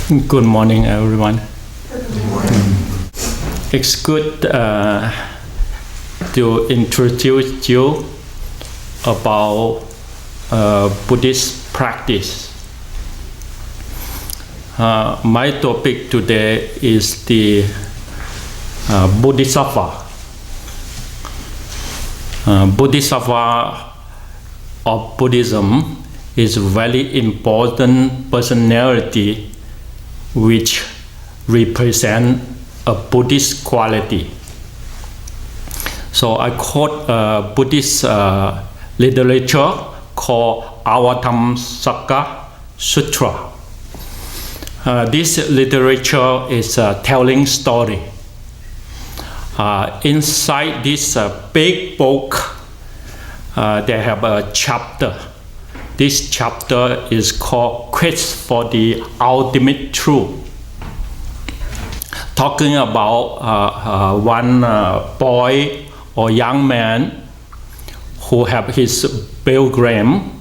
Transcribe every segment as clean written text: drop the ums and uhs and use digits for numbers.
Good morning, everyone. It's good to introduce you about Buddhist practice. My topic today is the Bodhisattva. Bodhisattva of Buddhism is a very important personality which represent a Buddhist quality. So I quote a Buddhist literature called Avatamsaka Sutra. This literature is telling story. Inside this big book, they have a chapter. This chapter is called Quest for the Ultimate Truth. Talking about one boy or young man who have his pilgrim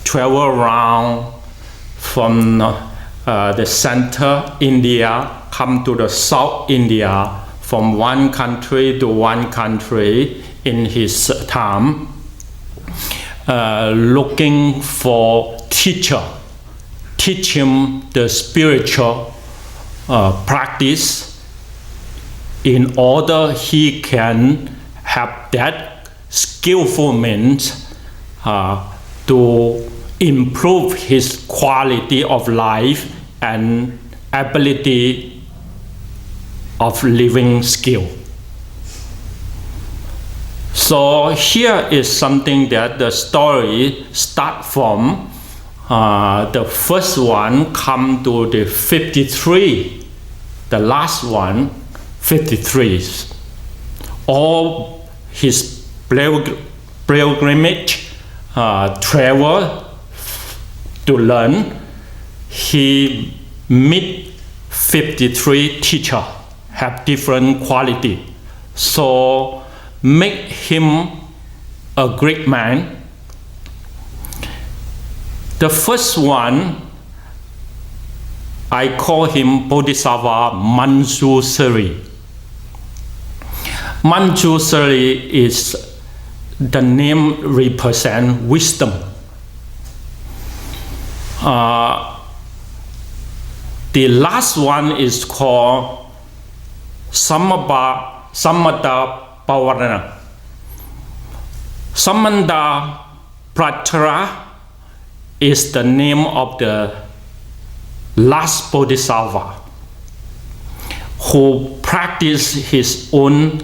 travel around from the center India, come to the South India, from one country to one country in his time. Looking for teacher, teach him the spiritual practice in order he can have that skillful means to improve his quality of life and ability of living skill. So here is something that the story start from. The first one come to the 53, the last one 53. All his pilgrimage travel to learn. He meet 53 teacher have different quality. So make him a great man. The first one, I call him Bodhisattva Manjusri. Manjusri is the name represent wisdom. The last one is called Samatha Pavarana. Samanta Pratara is the name of the last Bodhisattva who practiced his own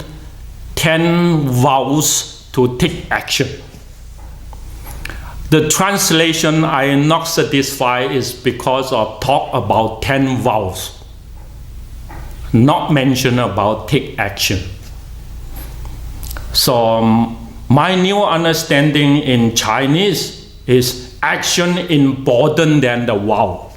10 vows to take action. The translation I am not satisfied is because of talk about 10 vows, not mention about take action. So my new understanding in Chinese is action important than the vow.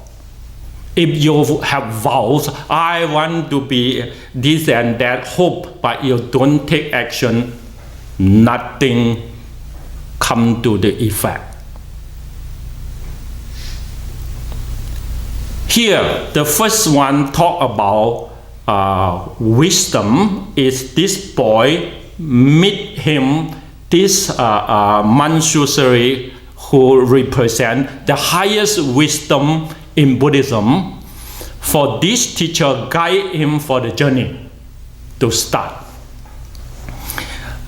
If you have vows, I want to be this and that, hope, but you don't take action, nothing come to the effect. Here, the first one talk about wisdom is this boy meet him, this Manjusri who represent the highest wisdom in Buddhism. For this teacher guide him for the journey to start.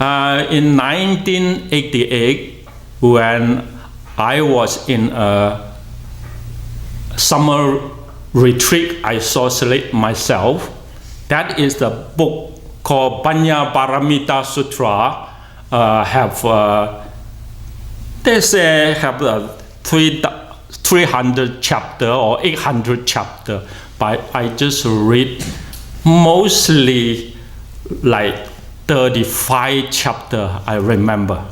In 1988, when I was in a summer retreat, I isolate myself. That is the book called Panya Paramita Sutra. They say have 300 chapter or 800 chapter, but I just read mostly like 35 chapter I remember.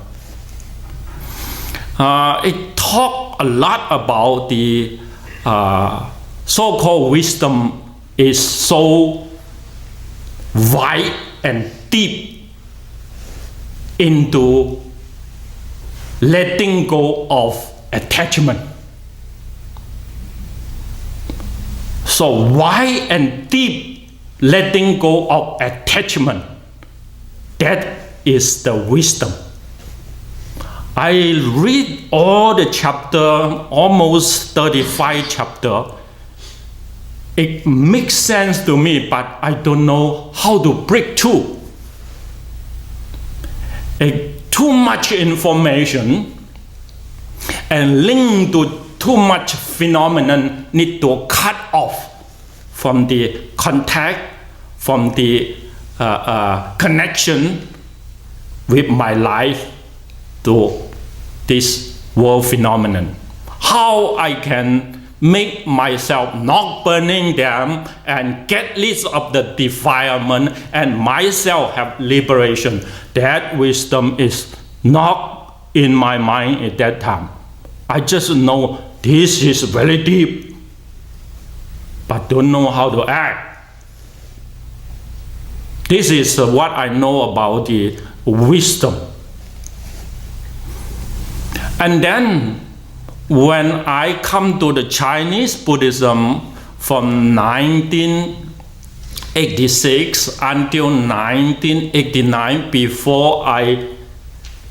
It talk a lot about the so-called wisdom is so wide and deep into letting go of attachment. So wide and deep letting go of attachment, that is the wisdom. I read all the chapter, almost 35 chapter. It makes sense to me, but I don't know how to break through. Too much information and linked to too much phenomenon need to cut off from the contact, from the connection with my life to this world phenomenon. How I can make myself not burning them and get rid of the defilement and myself have liberation. That wisdom is not in my mind at that time. I just know this is very deep, but don't know how to act. This is what I know about the wisdom. And then when I come to the Chinese Buddhism from 1986 until 1989, before I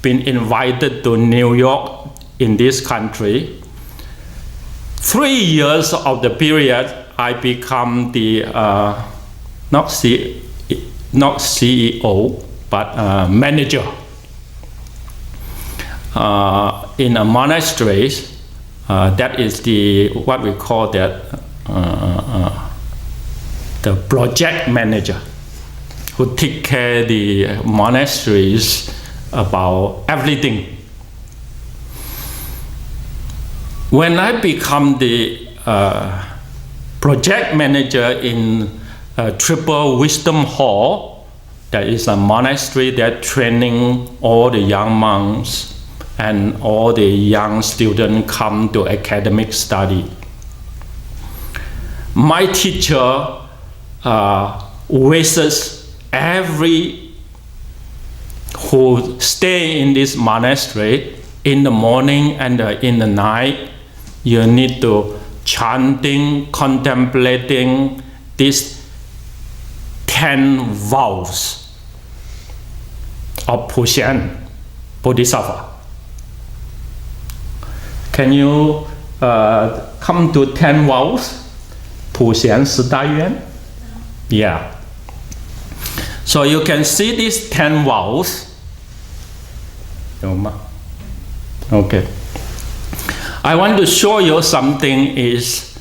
been invited to New York in this country, 3 years of the period I become the not CEO but manager in a monastery. That is what we call that the project manager, who take care of the monasteries about everything. When I become the project manager in Triple Wisdom Hall, that is a monastery that training all the young monks and all the young students come to academic study. My teacher wishes every who stay in this monastery in the morning and in the night, you need to chanting, contemplating these 10 vows of Puxian Bodhisattva. Can you come to 10 vows? 普贤十大愿? Yeah. So you can see these 10 vows. Okay. I want to show you something is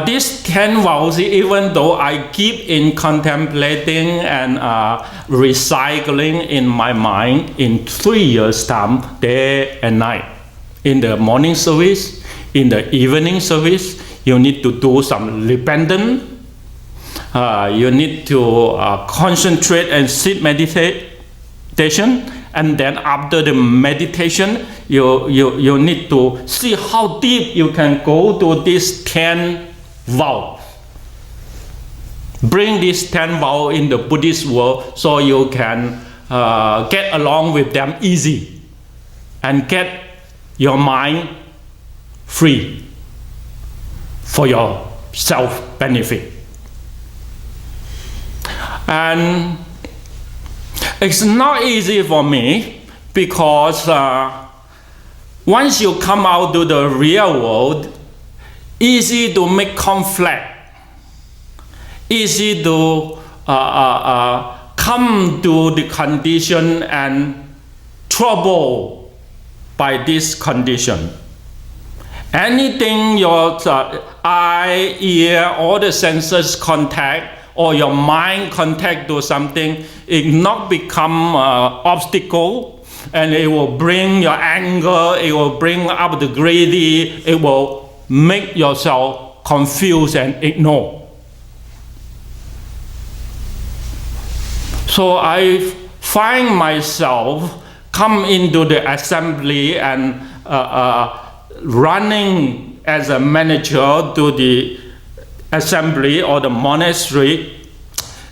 these 10 vows, even though I keep in contemplating and recycling in my mind in 3 years' time, day and night. In the morning service, in the evening service, you need to do some repentance. You need to concentrate and sit meditation. And then after the meditation, you need to see how deep you can go to these 10 vows. Bring these 10 vows in the Buddhist world so you can get along with them easy and get your mind free for your self-benefit. And it's not easy for me because once you come out to the real world, easy to make conflict, easy to come to the condition and trouble by this condition. Anything your eye, ear, all the senses contact, or your mind contact to something, it not become obstacle, and it will bring your anger, it will bring up the greedy, it will make yourself confused and ignore. So I find myself come into the assembly and running as a manager to the assembly or the monastery.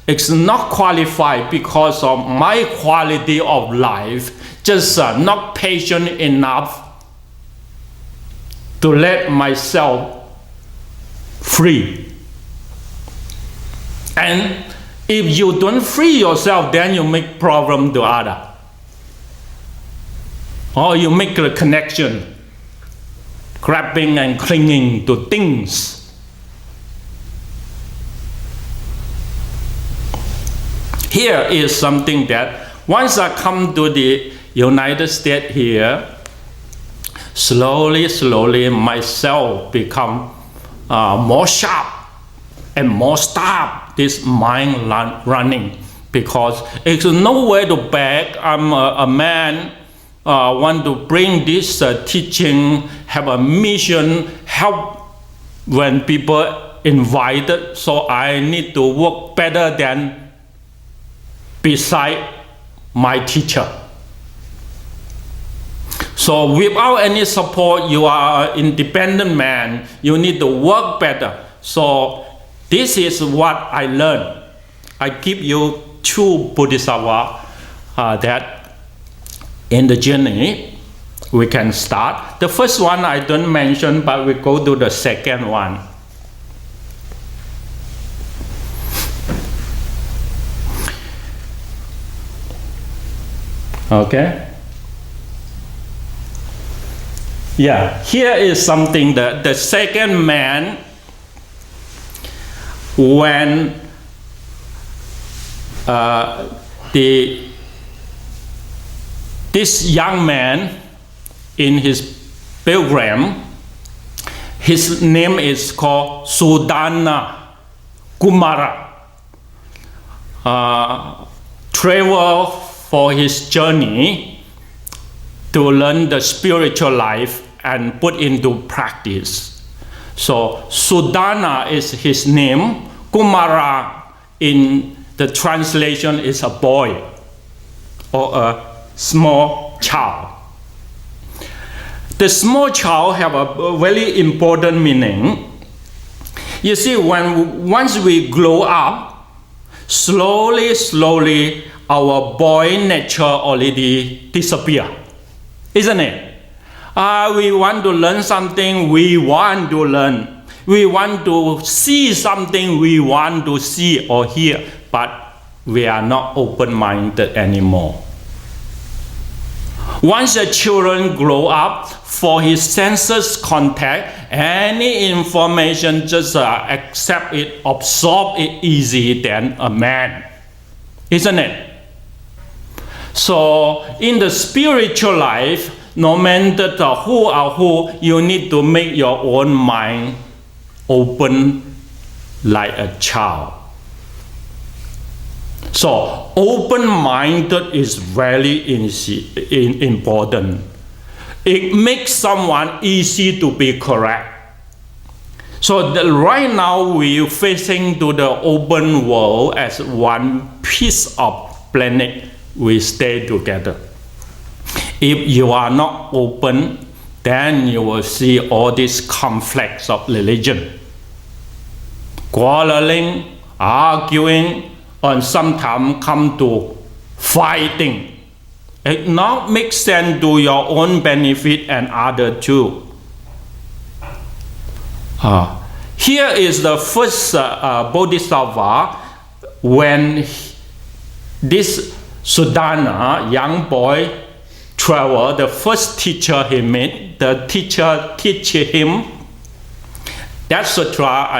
It's not qualified because of my quality of life, just not patient enough to let myself free And if you don't free yourself, then you make problem to other. Or you make a connection, grabbing and clinging to things. Here is something that once I come to the United States here, slowly myself become more sharp and more sharp, this mind running, because it's no way to back. I'm a man, want to bring this teaching, have a mission, help when people invited, so I need to work better than beside my teacher. So without any support, you are an independent man. You need to work better. So this is what I learned. I give you two Bodhisattva that in the journey we can start. The first one I don't mention, but we go to the second one. Okay. Yeah, here is something that the second man, when this young man in his pilgrim, his name is called Sudana Kumara, travel for his journey to learn the spiritual life and put into practice. So Sudana is his name. Kumara in the translation is a boy or a small child. The small child have a very important meaning. You see, once we grow up, slowly our boy nature already disappear, isn't it? We want to learn something, we want to learn. We want to see something, we want to see or hear, but we are not open-minded anymore. Once the children grow up, for his senses contact, any information just accept it, absorb it easy than a man, isn't it? So in the spiritual life, no matter who or who, you need to make your own mind open like a child. So open-minded is very important. It makes someone easy to be correct. So right now we are facing to the open world as one piece of planet. We stay together. If you are not open, then you will see all these conflicts of religion, quarreling, arguing, and sometimes come to fighting. It not make sense to your own benefit and other too. Here is the first Bodhisattva when this Sudana, young boy, travel, the first teacher he met, the teacher teach him. That sutra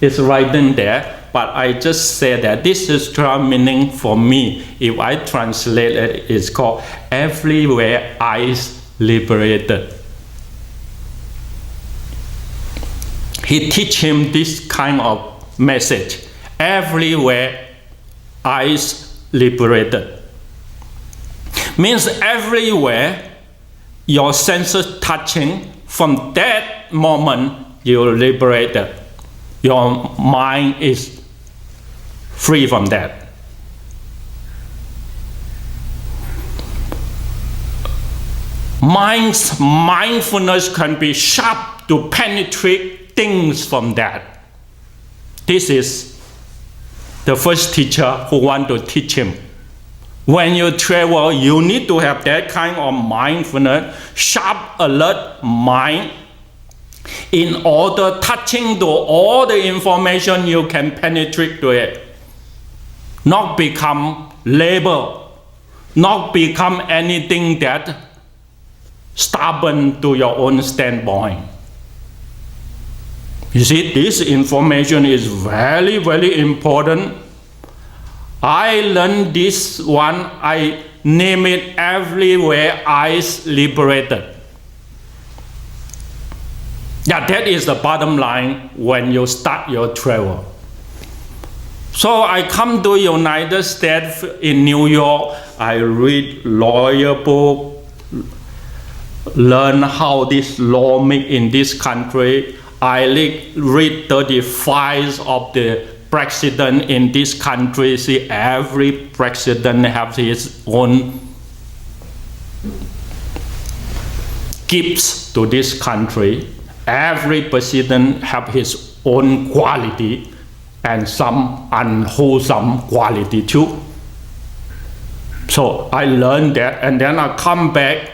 is written there, but I just say that this sutra meaning for me, if I translate it, it's called everywhere eyes liberated. He teach him this kind of message, everywhere eyes liberated. Means everywhere your senses touching, from that moment you're liberated. Your mind is free from that. Mindfulness can be sharp to penetrate things from that. This is the first teacher who want to teach him. When you travel, you need to have that kind of mindfulness, sharp, alert mind. in order touching to all the information you can penetrate to it. Not become label, not become anything that stubborn to your own standpoint. You see, this information is very, very important. I learned this one, I name it everywhere, eyes liberated. Yeah, that is the bottom line when you start your travel. So I come to United States in New York, I read lawyer book, learn how this law make in this country. I read 35 of the president in this country. See, every president has his own gifts to this country. Every president have his own quality and some unwholesome quality too. So I learned that, and then I come back.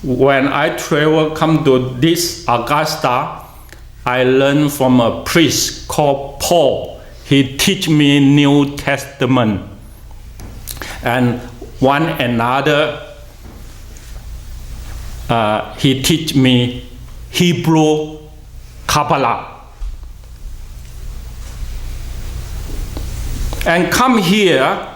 When I travel, come to this Augusta, I learned from a priest called Paul. He teach me New Testament. And one another, he teach me Hebrew Kabbalah. And come here,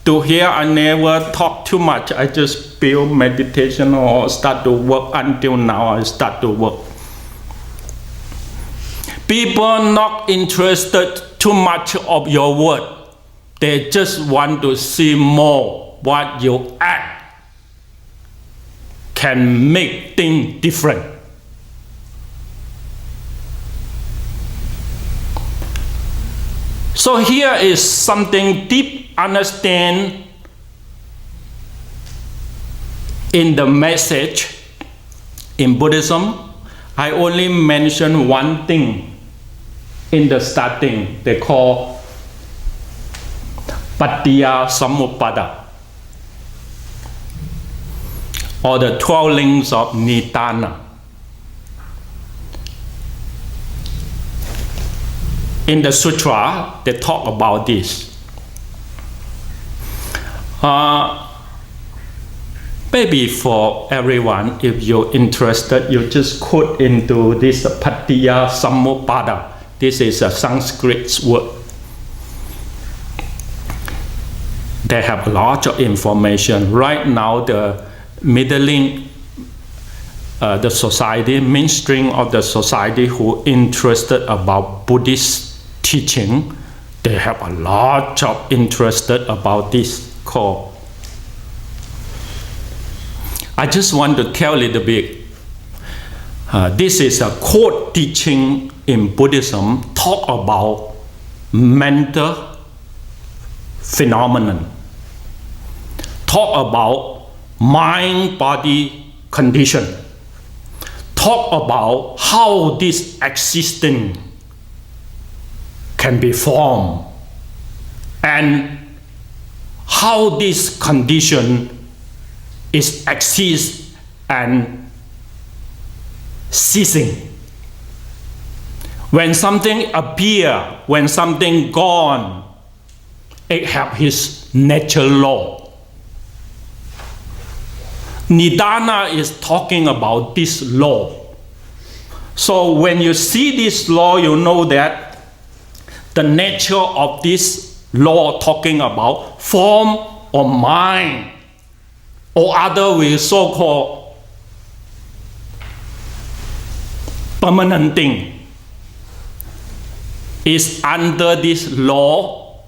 to here I never talk too much. I just build meditation or start to work. Until now I start to work. People not interested too much of your word. They just want to see more what you act can make things different. So here is something deep understand in the message in Buddhism. I only mention one thing in the starting. They call Paticca Samuppada, or the 12 links of Nidana. In the sutra, they talk about this. Maybe for everyone, if you're interested, you just quote into this Paticca Samuppada. This is a Sanskrit word. They have a lot of information. Right now, the middling, the society, mainstream of the society who interested about Buddhist teaching, they have a lot of interested about this call. I just want to tell a little bit. This is a core teaching in Buddhism, talk about mental phenomenon, talk about mind-body condition, talk about how this existence can be formed, and how this condition is exist and ceasing. When something appear, when something gone, it have his natural law. Nidana is talking about this law. So when you see this law, you know that the nature of this law talking about form or mind, or other we so-called permanent thing, is under this law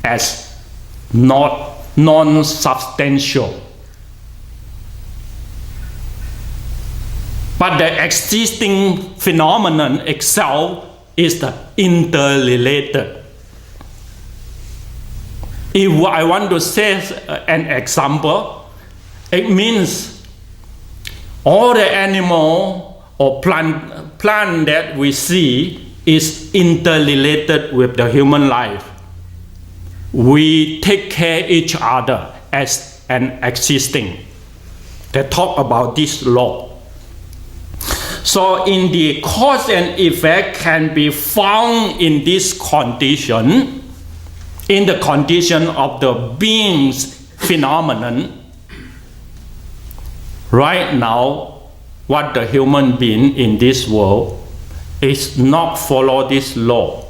as not non-substantial. But the existing phenomenon itself is the interrelated. If I want to say an example, it means all the animal or plant that we see is interrelated with the human life. We take care each other as an existing. They talk about this law. So in the cause and effect can be found in this condition, in the condition of the being's phenomenon. Right now, what the human being in this world is not follow this law.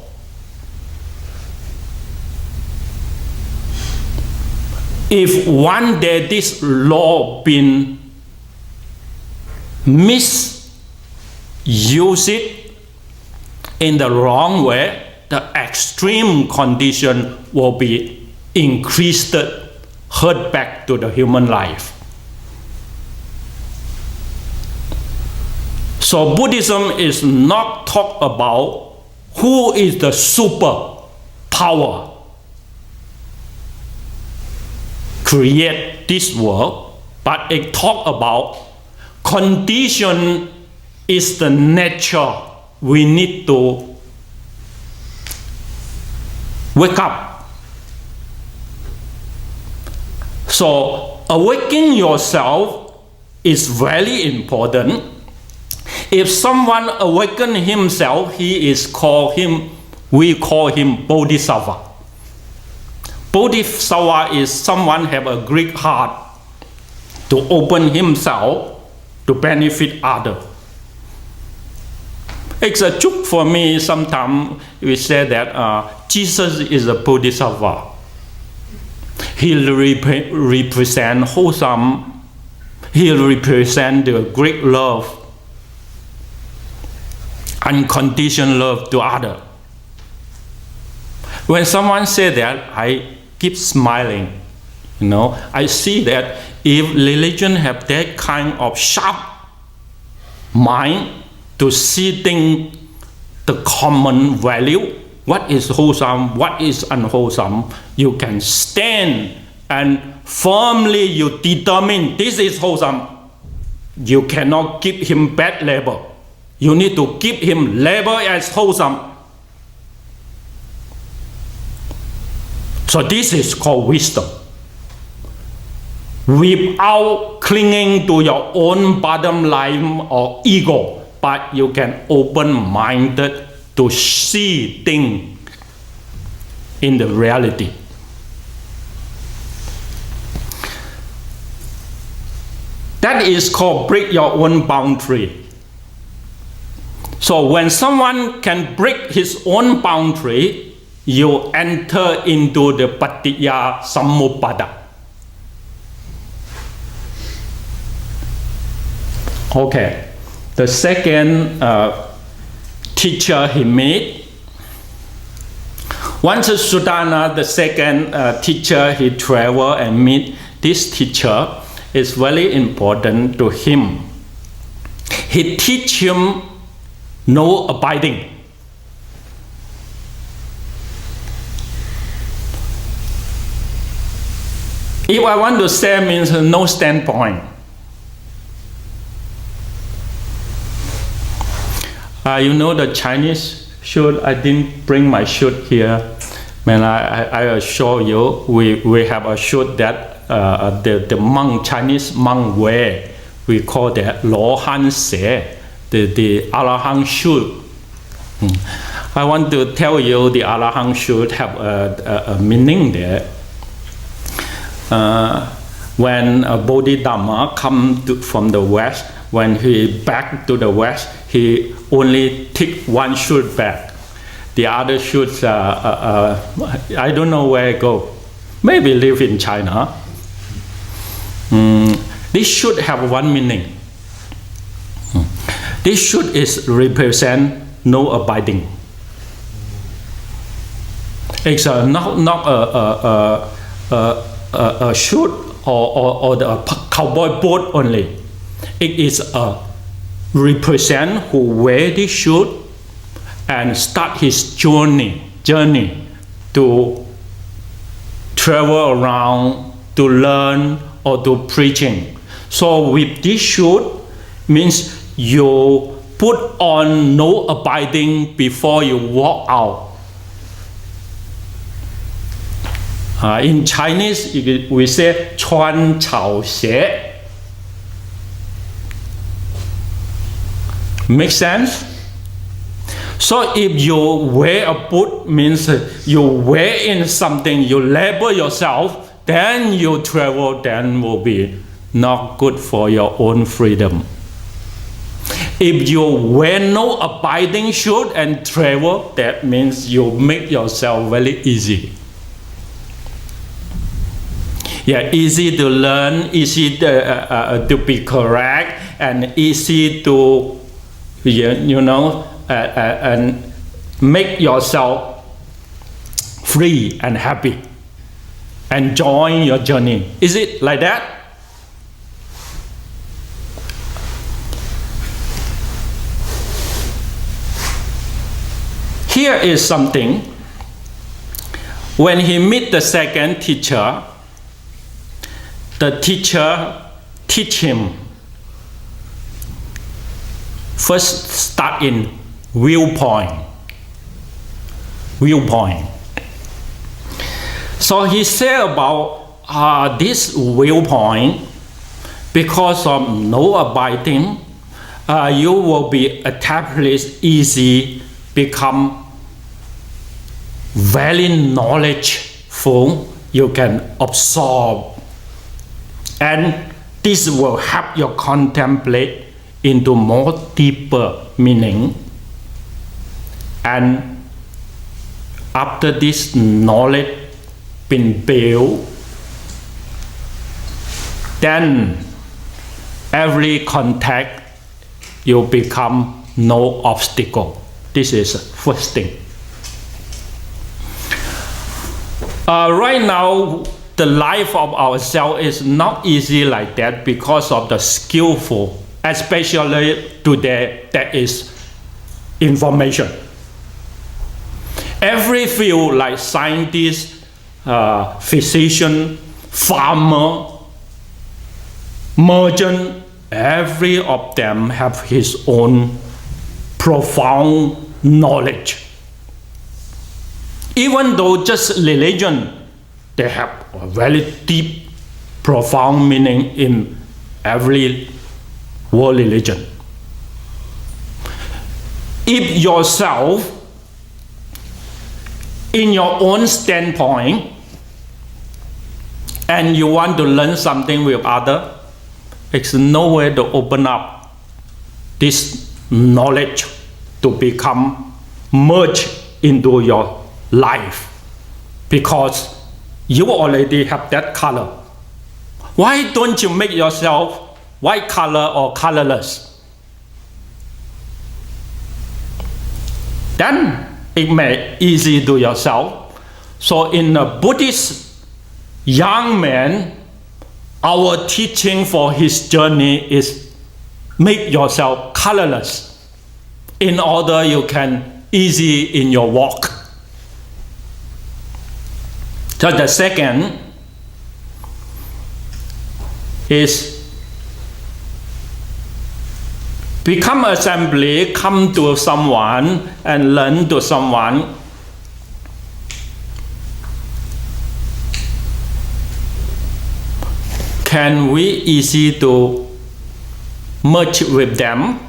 If one day this law been misused it in the wrong way, the extreme condition will be increased, hurt back to the human life. So Buddhism is not talk about who is the super power create this world, but it talk about condition is the nature we need to wake up. So awakening yourself is very important. If someone awaken himself, we call him Bodhisattva. Bodhisattva is someone have a great heart to open himself to benefit others. It's a joke for me. Sometimes we say that Jesus is a Bodhisattva. He represent wholesome. He represent the great love, unconditional love to others. When someone say that, I keep smiling. I see that if religion have that kind of sharp mind to see things, the common value, what is wholesome, what is unwholesome, you can stand and firmly you determine this is wholesome. You cannot give him bad label. You need to give him label as wholesome. So this is called wisdom. Without clinging to your own bottom line or ego, but you can open-minded to see things in the reality. That is called break your own boundary. So when someone can break his own boundary, you enter into the Paticca Samuppada. Okay, the second teacher he met. Once Sudana, the second teacher, he traveled and meet this teacher. Is very important to him. He teach him no abiding. If I want to say means no standpoint. The Chinese shoot, I didn't bring my shoot here. Man, I assure you, we have a shoot that the monk, Chinese monk wear. We call that Lo Han Se, the Arahant shoot. I want to tell you the Arahant shoot have a meaning there. When Bodhisattva come from the west, when he back to the west, he only take one shoot back. The other shoots, I don't know where it go. Maybe live in China. This should have one meaning. This should is represent no abiding. It's not a shoot or the cowboy boat only. It is a represent who wear this shoot and start his journey to travel around to learn or to preaching. So with this shoot means you put on no abiding before you walk out. In Chinese we say 穿草鞋. Make sense? So if you wear a boot, means you wear in something, you label yourself, then you travel, then will be not good for your own freedom. If you wear no abiding shoes and travel, that means you make yourself very easy. Yeah, easy to learn, easy to be correct, and easy to, and make yourself free and happy. Enjoy your journey. Is it like that? Here is something. When he meet the second teacher, the teacher teach him. First start in viewpoint. So he said about this viewpoint, because of no abiding, you will be established easy, become very knowledgeful, you can absorb. And this will help you contemplate into more deeper meaning. And after this knowledge been built, then every contact you become no obstacle. This is first thing. Right now, the life of ourselves is not easy like that because of the skillful, especially today there is information. Every field like scientist, physician, farmer, merchant, every of them have his own profound knowledge. Even though just religion, they have a very deep, profound meaning in every world religion. If yourself, in your own standpoint, and you want to learn something with others, it's no way to open up this knowledge to become merged into your life, because you already have that color. Why don't you make yourself white color or colorless? Then it may easy to yourself. So in a Buddhist young man, our teaching for his journey is make yourself colorless in order you can easy in your walk. So the second is become assembly, come to someone and learn to someone. Can we easy to merge with them?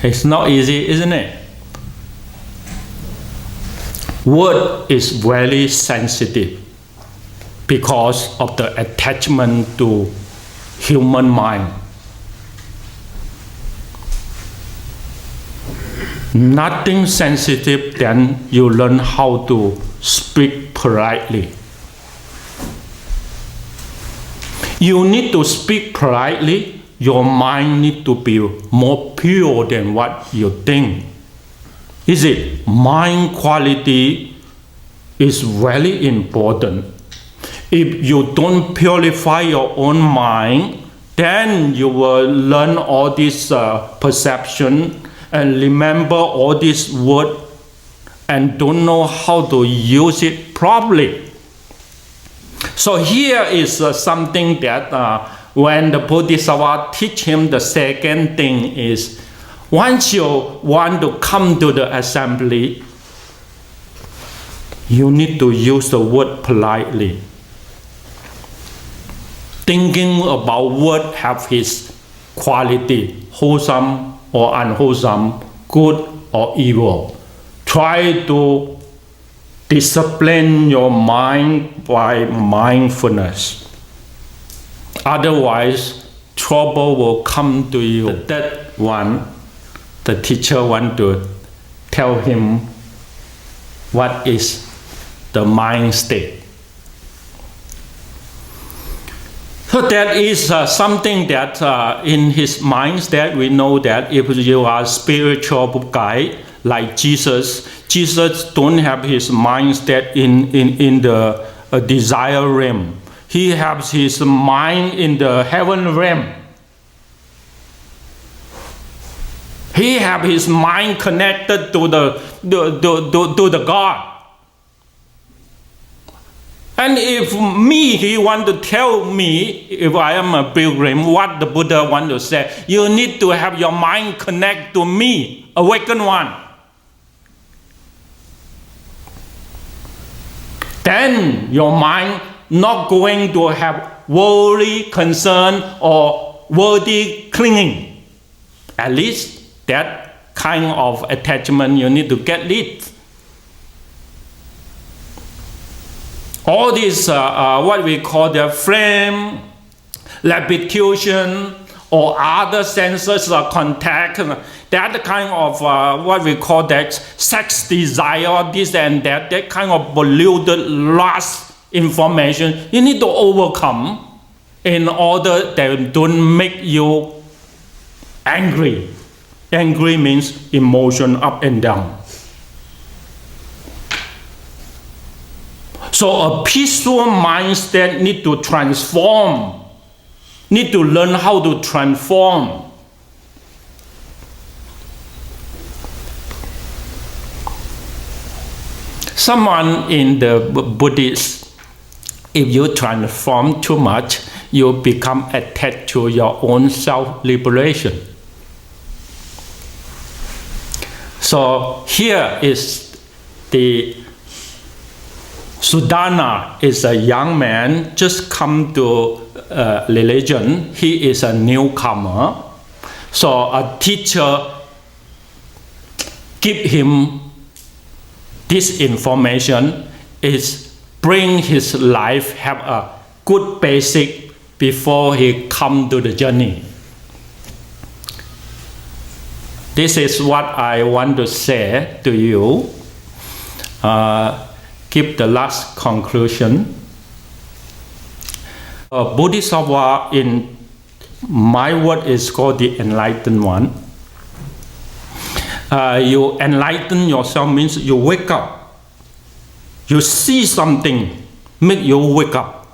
It's not easy, isn't it? Word is very sensitive because of the attachment to human mind. Nothing sensitive, then you learn how to speak politely. You need to speak politely. Your mind need to be more pure than what you think. Is it? Mind quality is very important. If you don't purify your own mind, then you will learn all this perception and remember all this word and don't know how to use it properly. So here is something that when the Bodhisattva teach him, the second thing is, once you want to come to the assembly, you need to use the word politely. thinking about what have his quality, wholesome or unwholesome, good or evil. Try to discipline your mind by mindfulness. Otherwise, trouble will come to you. That one, the teacher want to tell him what is the mind state. So that is something that in his mind that we know that if you are a spiritual guy like Jesus don't have his mind state in the desire realm. He has his mind in the heaven realm. He have his mind connected to the God. And if he want to tell me, if I am a pilgrim, what the Buddha want to say, you need to have your mind connect to me, awakened one. Then your mind not going to have worldly concern or worldly clinging. At least that kind of attachment you need to get rid. All these, what we call the flame, repetition, or other senses of contact, that kind of what we call that sex desire, this and that kind of polluted lust information, you need to overcome in order that don't make you angry. Angry means emotion up and down. So a peaceful mindset need to transform, need to learn how to transform. Someone in the Buddhist, if you transform too much, you become attached to your own self-liberation. So here is the Sudana is a young man, just come to religion. He is a newcomer. So a teacher give him this information is bring his life, have a good basic before he come to the journey. This is what I want to say to you. Give the last conclusion. Bodhisattva in my word is called the enlightened one. You enlighten yourself means you wake up. You see something, make you wake up.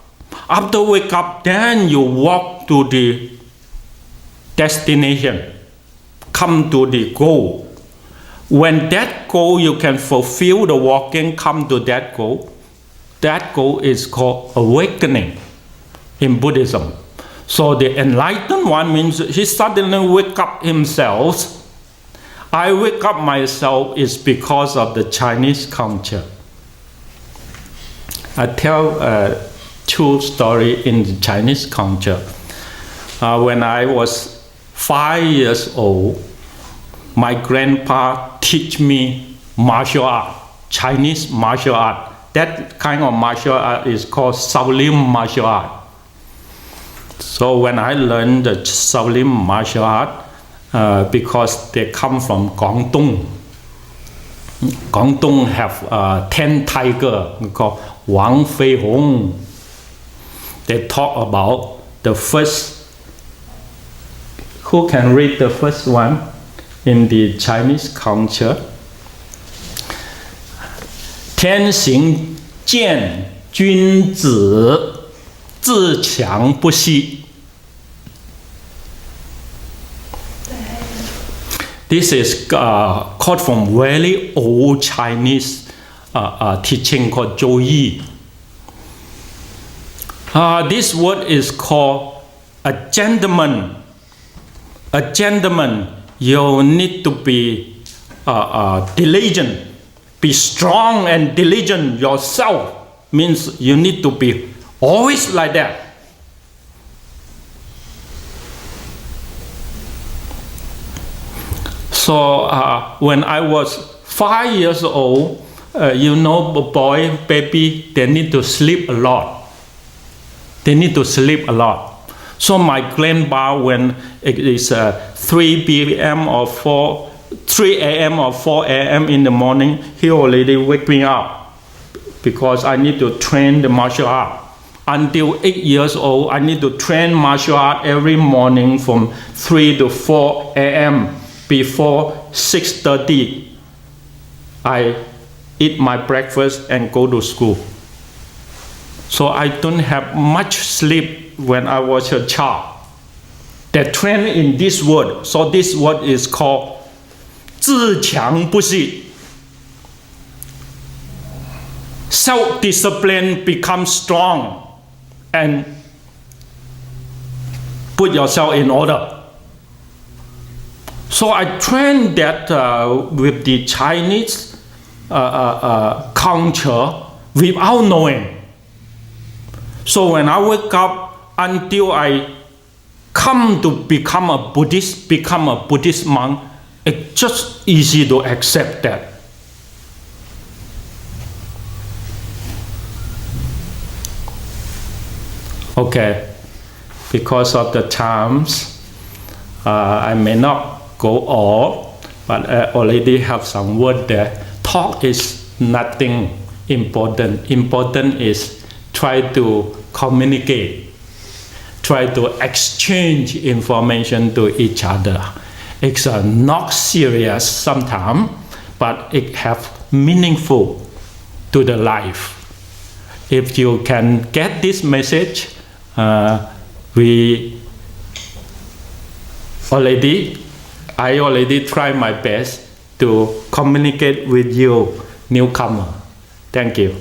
After wake up, then you walk to the destination, come to the goal. When that goal you can fulfill the walking, come to that goal is called awakening in Buddhism. So the enlightened one means he suddenly wake up himself. I wake up myself is because of the Chinese culture. I tell a true story in the Chinese culture. When I was 5 years old, my grandpa teach me martial art, Chinese martial art. That kind of martial art is called Shaolin martial art. So when I learned the Shaolin martial art, because they come from Guangdong. Guangdong have 10 tigers called Wang Fei Hong. They talk about the first. Who can read the first one? In the Chinese culture, 天行健，君子自强不息. This is called from very old Chinese teaching called Zhou Yi. This word is called a gentleman. A gentleman. You need to be diligent, be strong and diligent yourself. Means you need to be always like that. So when I was 5 years old, baby, they need to sleep a lot. They need to sleep a lot. So my grandpa, when it is 3 p.m. or 3 a.m. or 4 a.m. in the morning, he already wake me up because I need to train the martial art. Until 8 years old, I need to train martial art every morning from 3 to 4 a.m. Before 6:30, I eat my breakfast and go to school. So I don't have much sleep when I was a child. They train in this word. So this word is called 自强不息. Self-discipline becomes strong and put yourself in order. So I trained that with the Chinese culture without knowing. So when I wake up until I come to become a Buddhist monk, it's just easy to accept that. Okay, because of the times, I may not go all, but I already have some word there. Talk is nothing important. Important is try to communicate, try to exchange information to each other. It's not serious sometimes, but it have meaningful to the life. If you can get this message, I already try my best to communicate with you, newcomer. Thank you.